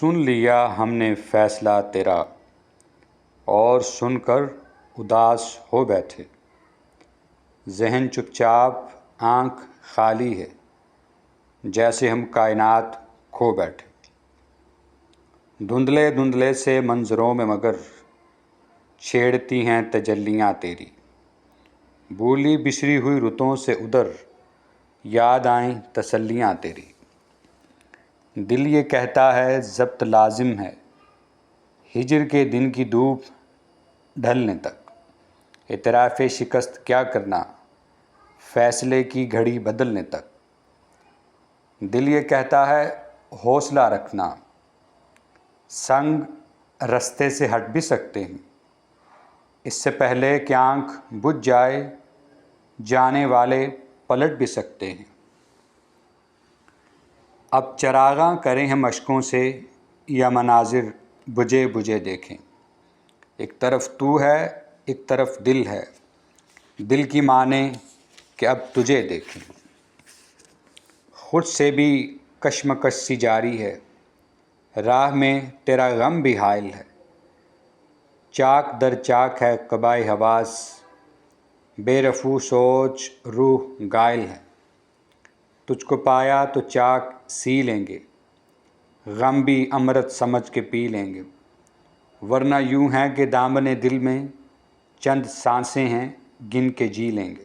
سن لیا ہم نے فیصلہ تیرا، اور سن کر اداس ہو بیٹھے۔ ذہن چپ چاپ، آنکھ خالی ہے، جیسے ہم کائنات کھو بیٹھے۔ دھندلے دھندلے سے منظروں میں مگر چھیڑتی ہیں تجلیاں تیری۔ بھولی بسری ہوئی رتوں سے ادھر یاد آئیں تسلیاں تیری۔ دل یہ کہتا ہے ضبط لازم ہے، ہجر کے دن کی دھوپ ڈھلنے تک۔ اعتراف شکست کیا کرنا، فیصلے کی گھڑی بدلنے تک۔ دل یہ کہتا ہے حوصلہ رکھنا، سنگ رستے سے ہٹ بھی سکتے ہیں، اس سے پہلے کہ آنکھ بجھ جائے جانے والے پلٹ بھی سکتے ہیں۔ اب چراغاں کریں ہم اشکوں سے، یا مناظر بجھے بجھے دیکھیں۔ ایک طرف تو ہے، ایک طرف دل ہے، دل کی مانے کہ اب تجھے دیکھیں۔ خود سے بھی کشمکش سی جاری ہے، راہ میں تیرا غم بھی حائل ہے۔ چاک در چاک ہے قبائے حواس، بے رفو سوچ روح گائل ہے۔ تجھ کو پایا تو چاک سی لیں گے، غم بھی امرت سمجھ کے پی لیں گے۔ ورنہ یوں ہے کہ دامن دل میں چند سانسیں ہیں، گن کے جی لیں گے۔